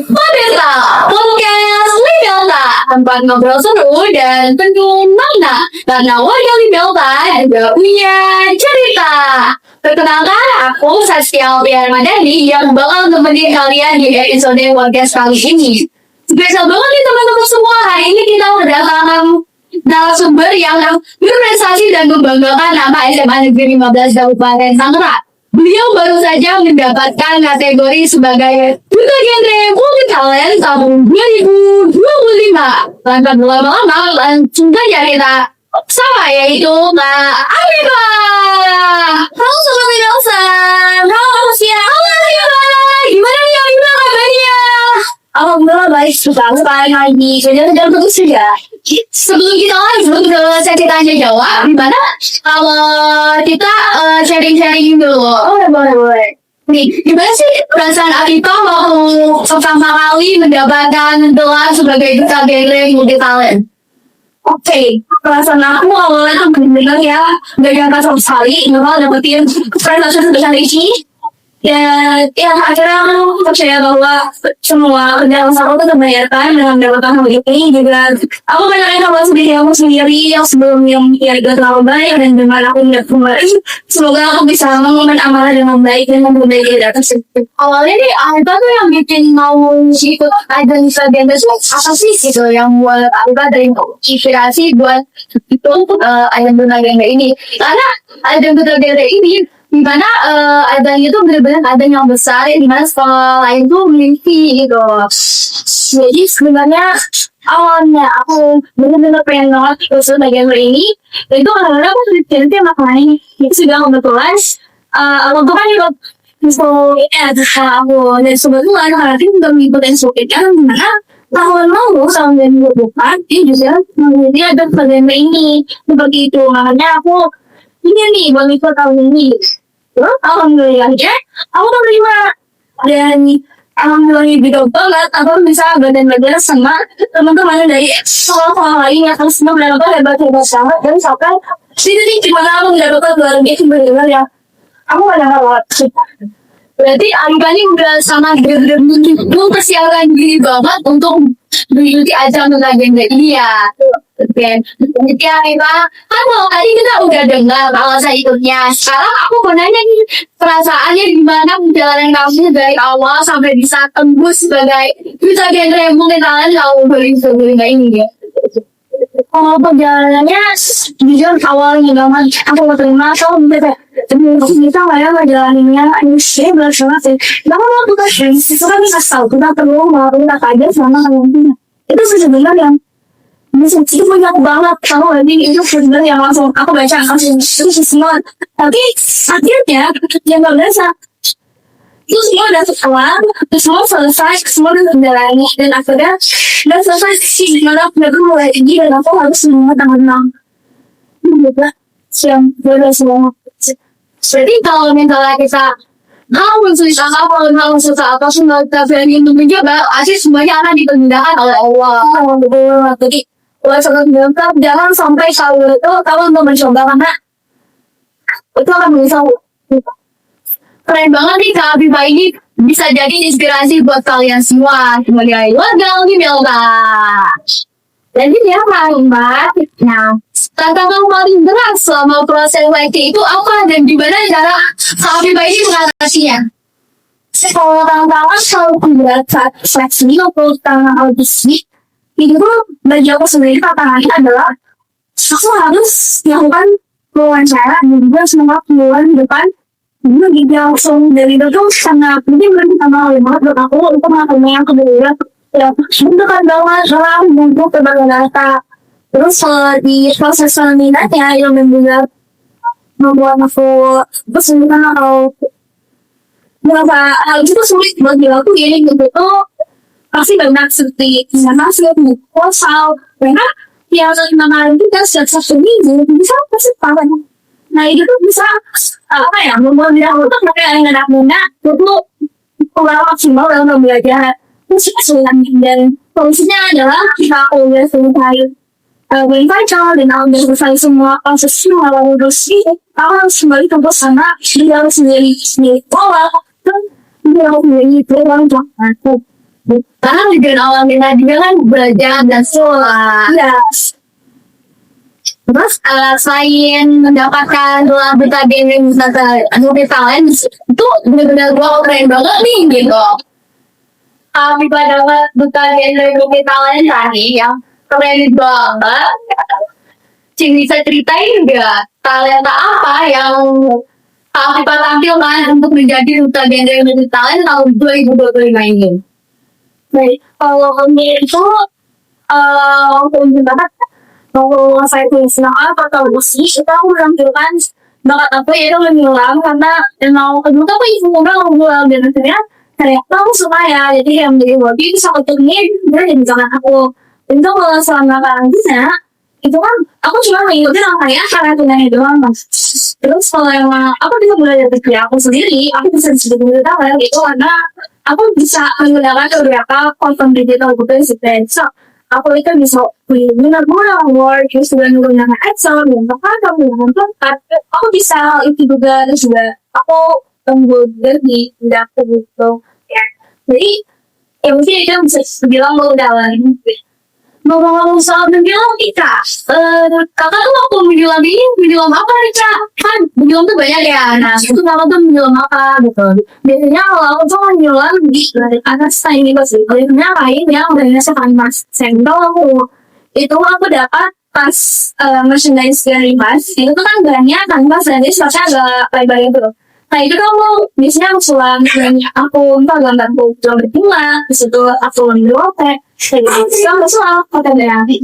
Podesta, podcast Libelta, tempat ngobrol seru dan penuh makna. Karena warga Libelta juga punya cerita. Perkenalkan, aku Saskia Alfian Madani yang bakal nemenin kalian di episode podcast kali ini. Spesial banget nih teman-teman semua. Hari ini kita kedatangan narasumber yang berprestasi dan membanggakan nama SMA Negeri 15 Kabupaten Tangerang. Beliau baru saja mendapatkan kategori sebagai Duta Genre Multi Talent tahun 2025. Tanpa berlama-lama, langsung saja kita sama, yaitu Mbak Afifa. Halo Sobat Wilson. Halo Sia. Halo Afifa. Gimana nih Afifa kabarnya? Alhamdulillah baik sekali lagi. Sudah bagus ya. Sebelum kita lanjut ke sesi tanya jawab, gimana kalau kita sharing-sharing dulu? Oh, boleh. Nih, gimana sih perasaan Afifa waktu pertama kali mendapatkan gelar sebagai Duta Genre Multi Talent? Oke, perasaan aku awalnya bener-bener ya gak nyangka sama sekali bakal dapetin prestasi sebesar ini. Ya akhirnya aku percaya bahwa semua kerjaan aku tuh terbayarkan dengan mendapatkan hal ini. Juga aku banyak hal sendiri yang sebelumnya gak terlalu baik, dan dengan aku tidak kembali, semoga aku bisa mengemban amanah dengan baik dan memperbaiki diri tersebut. Awalnya nih Afifa tuh yang bikin mau ikut ajang Instagram apa sih gitu yang buat Afifa dari inspirasi buat itu ajang Duta Genre ini? Karena ajang Duta Genre ini dimana ajang itu benar-benar ajang yang besar, dimana sekolah lain tuh memiliki gitu. Jadi sebenarnya awalnya aku benar-benar pengen banget ikut bagian ini, dan itu karena aku sudah jadi makanya itu sudah kebetulan aku kan ikut aku dan sebetulnya karena itu juga mengikuti SOP kan, dimana tahun lalu tahun 2024 dia juga menjadi ada bagian ini seperti itu. Makanya aku ini nih buat ikut tahun ini. Terus alhamdulillahnya aku terima, dan alhamdulillah juga banget aku bisa badan-badan sama teman-teman dari sekolah lain yang semua benar-benar hebat banget, dan sampai di titik dimana aku mendapatkan gelar itu benar-benar ya aku gak nyangka banget. Berarti Afifa ini udah sangat benar-benar mempersiapkan diri banget untuk mengikuti ajang Duta Genre ini ya. Dan jadi Afifa, kan tadi kita udah dengar kalau saya ikutnya. Sekarang aku mau nanya nih, perasaannya gimana perjalanan kamu dari awal sampai bisa tembus sebagai Duta Genre Multi Talent tahun 2025 ini ya? Kalau perjalanannya jujur awalnya banget aku gak terima, so kita gak ya ngejalaninnya ini berat banget sih. Kenapa aku kasih itu kan bisa tahu kita perlu kita kaget sama kamu itu sebenarnya yang itu banyak banget. Kamu nanti itu benar yang langsung aku baca itu semua, tapi akhirnya yang gak biasa itu semua udah keluar, semua selesai, semua udah menjalani, dan akhirnya udah selesai sih. Dimana aku mulai tinggi dan aku harus semua tangan juga siang udah semua. Jadi kalau misalnya kita mau menceritakan hal susah atau semua kita berani untuk mencoba, pasti semuanya akan dipermudahkan oleh Allah. Jadi oleh sangat mantap, jangan sampai kalau itu kamu untuk mencoba, karena itu akan bisa. Keren banget nih Kak Afifa ini bisa jadi inspirasi buat kalian semua sebagai warga Libelta. Jadi ya Mbak, nah tantangan paling berat selama proses seleksi itu apa, dan gimana cara Kak Afifa ini mengatasinya? Kalau tantangan selalu berat saat seleksi atau tantangan audisi, itu tuh bagi aku sendiri tantangannya adalah aku harus melakukan wawancara dan juga semua keluhan di depan. Jadi langsung dari itu sangat penting sama banget buat aku untuk melakukan yang kedua ya bukan banget soal untuk kebanggaan data. Terus di proses selanjutnya yang juga membuat aku kesulitan atau beberapa hal itu sulit buat dilakuin gitu tuh pasti banyak seperti misalnya sulit proposal, karena yang namanya kita setiap minggu bisa pasti paham. Nah itu tuh bisa membuat diri aku tuh pakai anak muda itu kurang maksimal dalam belajar. Terus kesulitan dan solusinya adalah kita udah selesai berbaca dan udah selesai semua proses semua lulus ini, aku harus kembali ke sana, dia harus sendiri pola dan dia harus menjadi peluang aku. Karena tujuan awalnya dia kan belajar dan sekolah. Iya. Terus selain mendapatkan gelar duta genre multi-talent itu benar-benar wow keren banget nih gitu. Kami pada dapat duta genre multi-talent tadi yang keren banget. Cing bisa ceritain nggak talenta apa yang Kami tampilkan untuk menjadi duta genre multi-talent tahun 2025 ini? Baik, kalau kami itu waktu banget mau saya tulis apa atau musik itu aku menampilkan bakat aku yaitu menyelam karena emang kedua tuh aku ibu ngobrol dan akhirnya kayak aku suka ya jadi yang menjadi hobi bisa ketemu dia jadi jangan aku itu kalau selama karantina itu kan aku cuma mengikuti kayak karantinanya doang mas. Terus kalau emang aku bisa belajar dari aku sendiri aku bisa disebut multi-talent itu karena aku bisa menggunakan beberapa konten digital gitu sih. So, aku itu bisa menggunakan Word, terus juga menggunakan Excel, menggunakan Photoshop, aku bisa itu juga, terus juga aku tunggu di dapur gitu. Ya, jadi ya mungkin itu bisa dibilang multi-talent. Ngomong-ngomong soal menjelang nih kak, kakak tuh waktu menjelang ini menjelang apa nih kak? Kan menjelang tuh banyak ya, nah itu kakak tuh menjelang apa gitu. Biasanya kalau aku tuh menjelang di atas ini sih, biasanya kain yang udah ngasih mas sampel itu aku dapat pas merchandise dari mas, itu tuh kan bahannya kanvas dan ini sepasnya agak lebar gitu. Nah itu kamu biasanya aku sulam aku entah gambar bunga, di situ aku ngelotek, kamu sulam kota dari.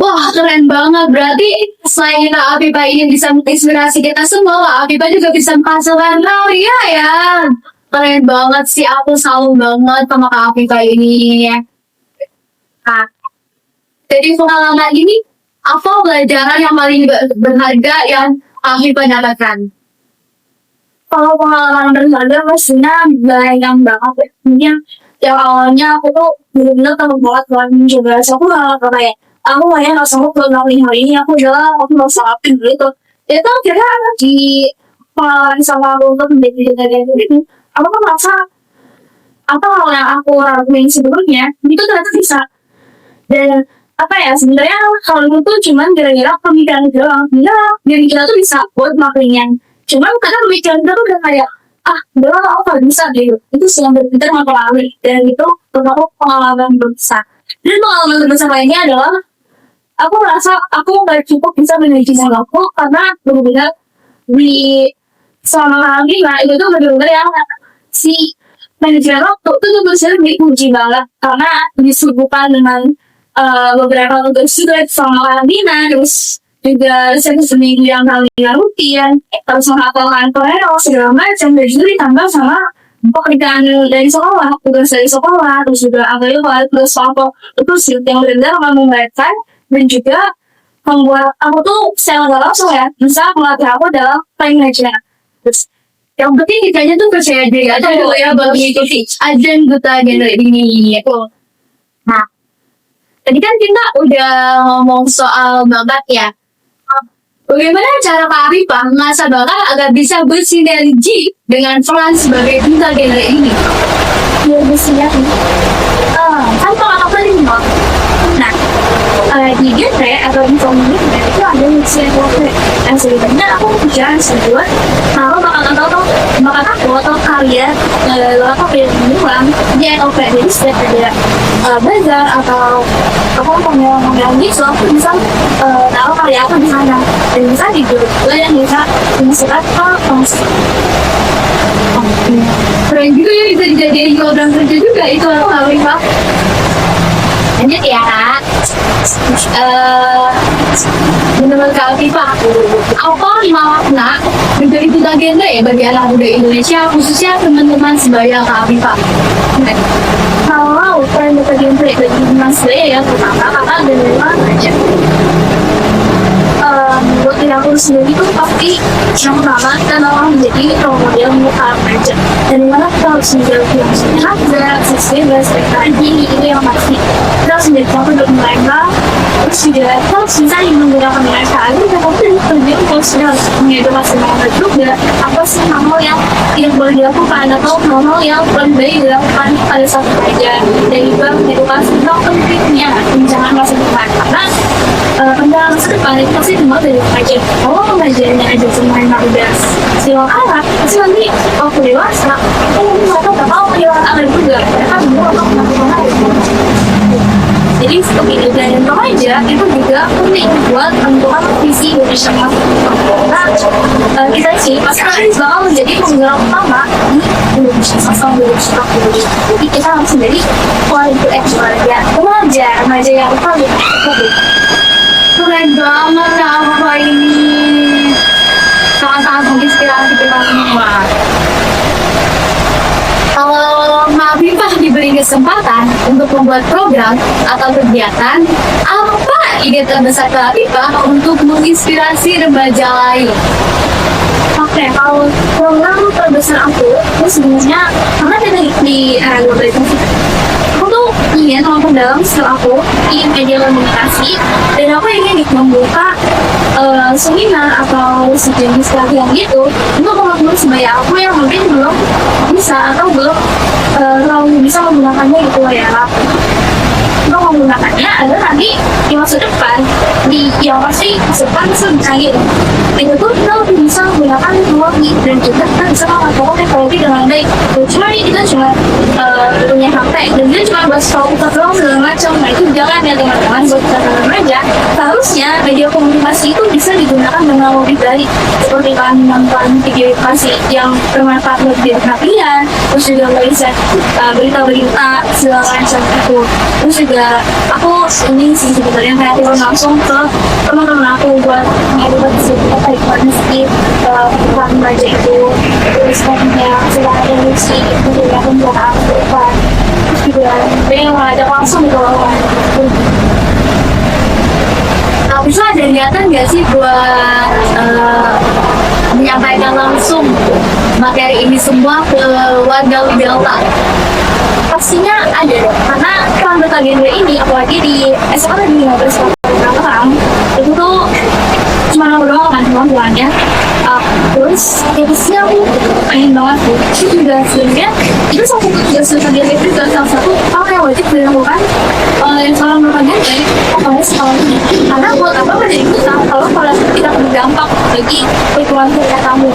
Wah keren banget, berarti selain Afifa ini bisa menginspirasi kita semua, Afifa juga bisa menghasilkan karya ya. Keren banget sih, aku salut banget sama Kak Afifa ini. Nah, jadi pengalaman ini, apa pelajaran yang paling berharga yang Afifa dapatkan? Kalau pengalaman berharga pastinya banyak banget ya. Mungkin yang awalnya aku tuh bener-bener takut banget buat mencoba. So aku gak kayak aku kayak gak sanggup buat ngelakuin hal ini. Aku gak sanggup gitu. Itu akhirnya di pengalaman sama aku untuk menjadi dari ini. Aku tuh merasa apa hal yang aku lakuin sebelumnya itu ternyata bisa. Dan apa ya sebenarnya hal itu tuh cuman gara-gara pemikiran doang. Jadi kita tuh bisa buat ngelakuinnya. Cuman karena pemikiran kita tuh udah kayak udah aku gak bisa gitu. Itu sih yang berpikir aku lalui. Dan itu untuk aku pengalaman berbesar. Dan pengalaman terbesar lainnya adalah aku merasa aku gak cukup bisa menjadi aku karena benar-benar di selama karantina itu tuh benar-benar yang si manajemen waktu itu tuh benar-benar diuji banget karena disibukkan dengan beberapa tugas juga selama karantina, terus juga seminggu yang kalian rutin, terus menghafalkan Torero segala macam, dan juga ditambah sama pekerjaan dari sekolah, tugas dari sekolah, terus juga agak tugas apa itu sih yang benar-benar membahayakan dan juga membuat aku tuh secara nggak langsung ya bisa melatih aku dalam time management. Terus yang penting kitanya tuh percaya diri aja dulu ya buat mengikuti ajang duta genre ini. Nah, tadi kan kita udah ngomong soal bakat ya. Bagaimana cara Kak Afifa mengasah bakat agar bisa bersinergi dengan peran sebagai duta genre ini? Ya bersinergi. Kan kalau aku paling mau. Nah, di genre atau di komunitas itu ada mixing workshop. Yang sebenarnya aku bicara sebuah kalau bakat aku atau kalian apa yang bilang dia oke jadi setiap ada bazar atau aku ngomong gitu aku bisa tahu karya aku di sana dan bisa juga yang bisa dimasukkan ke Keren juga ya, bisa dijadiin program kerja juga itu Kak Afifa. Lanjut ya Kak. Menurut Kak Afifa, apa makna menjadi duta genre ya bagi anak muda Indonesia, khususnya teman-teman sebaya Kak Afifa? kalau peran duta genre bagi mas saya ya pertama kakak dan memang aja buat diri aku sendiri itu pasti yang pertama kita mau menjadi role model untuk para pelajar dan dimana kita harus menjadi yang sehat dan sesuai dengan mereka ini yang pasti kita harus menjadi contoh untuk mereka Terus juga kalau misalnya menggunakan dengan cara kita mungkin lebih emosional mengedukasi mereka juga apa sih hal yang boleh dilakukan atau hal yang lebih baik dilakukan pada saat kerja dan juga mengedukasi tentang pentingnya jangan masa depan karena tentang masa depan itu pasti dimulai dari pengajar. Kalau pengajarnya aja cuma yang udah silang Arab, pasti nanti waktu dewasa mereka nggak tahu menjelaskan Arab juga. Mereka semua melakukan jadi untuk dan remaja itu juga penting buat menentukan visi Indonesia Masa. Nah, kita sih pasti bakal menjadi penggerak utama di Indonesia Masa 2040. Jadi kita harus menjadi quality remaja yang paling baik. Keren banget ya apa ini. Sangat-sangat menginspirasi kita semua. Kalau Mbak Afifah diberi kesempatan untuk membuat program atau kegiatan, apa ide terbesar Mbak Afifah untuk menginspirasi remaja lain? Oke, kalau program terbesar aku sebenarnya karena di era globalisasi aku tuh ingin walaupun dalam skill aku ingin media komunikasi dan aku ingin membuka seminar atau sejenis pelatihan gitu untuk teman-teman sebaya aku yang mungkin belum bisa atau belum terlalu bisa menggunakannya gitu ya. Untuk menggunakannya adalah nanti di masa depan yang pasti masa depan bisa gitu. Itu tuh kita lebih bisa menggunakan teknologi dan juga kita bisa menggunakan teknologi dengan baik. Cuma kita cuma punya HP dan dia cuma bahas komputer doang segala macam. Nah itu jangan ya teman-teman buat kita remaja. Seharusnya media komunikasi itu bisa digunakan dengan lebih baik seperti kalian menonton video edukasi yang bermanfaat buat diri kalian, terus juga bisa berita-berita segala macam itu. Terus juga aku ini sih sebenarnya kayak turun langsung ke teman-teman aku buat ngedukasi terkait sih remaja itu. Terus kayak segala sih itu juga membuat aku terus juga pengen ngajak langsung ke lawan. Nah, bisa ada niatan nggak sih buat menyampaikan langsung materi ini semua ke warga Delta? Pastinya ada dong, karena kalau genre ini apalagi di SMA di 15 tahun itu tuh cuma ngobrol kan kemampuannya. Terus tipsnya aku pengen banget tuh itu juga sebenarnya itu salah satu tugas genre itu juga salah satu hal yang wajib dilakukan oleh seorang remaja apalagi sekolah ini karena buat apa menjadi kita kalau kita berdampak bagi lingkungan sekitar kamu.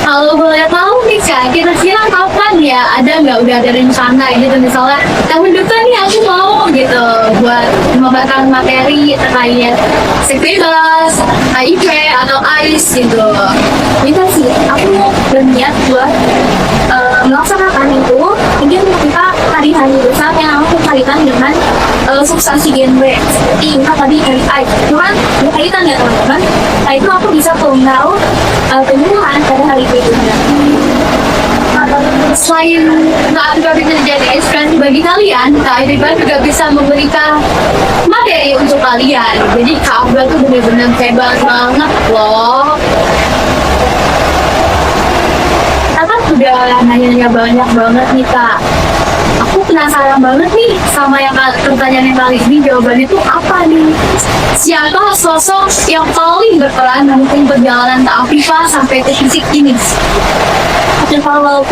Kalau boleh tahu nih Kak, kira-kira kapan ya ada nggak udah ada rencana gitu misalnya tahun depan nih aku mau gitu buat membacakan materi terkait seksualitas, HIV atau AIDS gitu. Bisa sih, aku berniat buat melaksanakan itu mungkin kita hari-hari besar yang aku kaitan dengan substansi genre seperti kita tadi HIV itu kan berkaitan ya teman-teman. Nah itu aku bisa tahu penyuluhan pada hari berikutnya. Selain Kak Afifah bisa jadi inspirasi bagi kalian, Kak Afifah juga bisa memberikan materi untuk kalian. Jadi Kak Afifah tuh benar-benar hebat banget loh. Kita kan udah nanya banyak banget nih Kak. Aku penasaran banget nih sama yang pertanyaan yang kali ini jawabannya itu apa nih? Siapa sosok yang paling berperan mendukung perjalanan Kak Afifah sampai ke titik ini? Dan kalau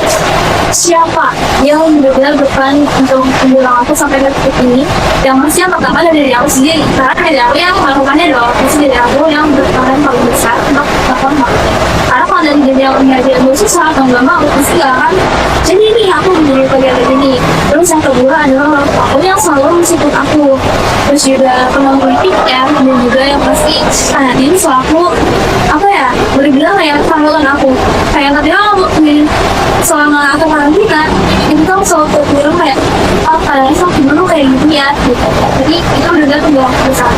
siapa yang benar-benar berperan untuk mendulang aku sampai ke titik ini, yang pasti yang pertama dari aku sendiri, karena dari aku yang melakukannya dong, pasti dari aku yang berperan paling besar untuk melakukan hal ini. Karena kalau dari diri aku mengajar gue susah atau nggak mau, pasti gak akan jadi ini aku menjadi kegiatan ini. Terus yang kedua adalah aku yang selalu mensuport aku, terus juga pengen politik ya, dan juga yang pasti ini selaku apa ya, boleh bilang kayak tanggungan aku kayak ketika aku selama aku karantina itu kan selalu bilang kayak kalian sama dulu kayak gitu ya gitu. Jadi itu udah tanggung aku besar.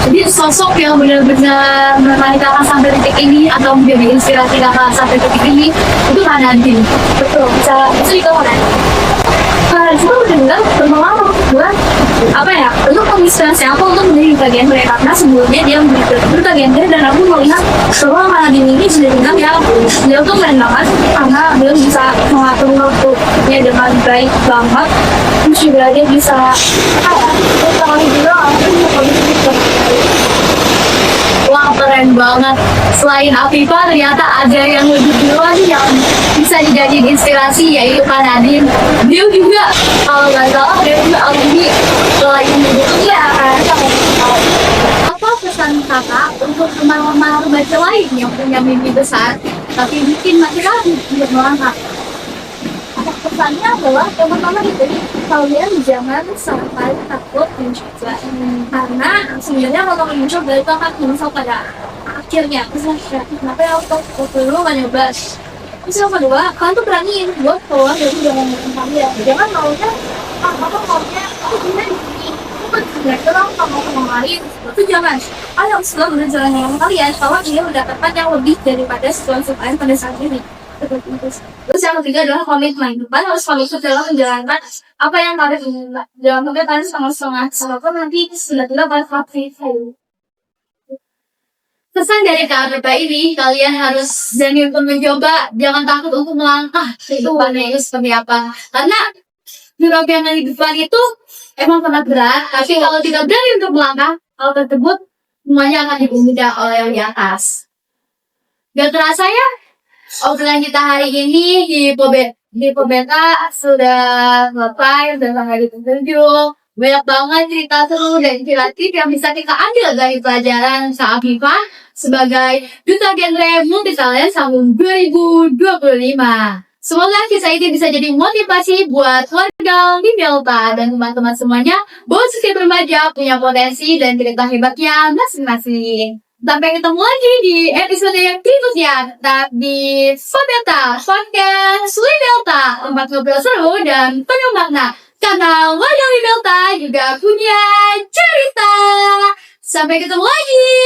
Jadi sosok yang benar-benar menemani kakak sampai titik ini atau menjadi inspirasi kakak sampai titik ini itu Kak Nadine. Betul, bisa itu kan. Itu benar-benar berpengaruh buat apa ya, untuk menginspirasi aku untuk menjadi bagian mereka karena sebelumnya dia menjadi bagian dari dan aku melihat bahwa Nadine ini sudah bilang ya dia tuh keren banget karena dia bisa mengatur waktunya dengan baik banget terus juga dia bisa kalau dibilang aku bisa Wah, keren banget. Selain Afifa, ternyata ada yang lebih duluan yang bisa dijadiin inspirasi, yaitu Kak Nadine. Dia juga, kalau nggak salah, dia juga alumni lagi iya apa pesan kakak untuk teman-teman remaja lain yang punya mimpi besar, tapi mungkin masih ragu untuk melangkah? pesannya adalah teman-teman itu kalian jangan sampai takut mencoba karena sebenarnya kalau mencoba itu akan menyesal pada akhirnya misalnya kenapa ya aku dulu nggak nyoba terus yang kedua kalian tuh beraniin buat keluar dari jangan kalian jangan maunya apa maunya aku gimana di sini aku kan jelek doang kamu mau lain itu jangan ayo selalu berjalan dengan kalian kalau dia mendapatkan yang lebih daripada situasi kalian pada saat ini. Terus yang ketiga adalah komitmen. Kalian harus komitmen dalam menjalankan apa yang kalian inginkan. Jangan sampai kalian setengah-setengah. Walaupun nanti tiba-tiba kalian fail. Pesan dari Kak Afifa ini, kalian harus berani untuk mencoba, jangan takut untuk melangkah. Kehidupannya itu seperti apa. Karena yang di depan itu emang sangat berat, tapi kalau tidak berani untuk melangkah, hal tersebut semuanya akan dipermudah oleh yang di atas. Gak terasa ya, obrolan kita hari ini di Pobeta sudah selesai, sudah sampai di penghujung. Banyak banget cerita seru dan inspiratif yang bisa kita ambil dari pelajaran Kak Afifa sebagai Duta Genre Multitalent tahun 2025. Semoga kisah ini bisa jadi motivasi buat warga di Delta dan teman-teman semuanya bahwa setiap remaja punya potensi dan cerita hebatnya masing-masing. Sampai ketemu lagi di episode yang berikutnya, tetap di Pobeta Podcast Sweet Delta, tempat ngobrol seru dan penuh makna. Karena warga di Delta juga punya cerita. Sampai ketemu lagi.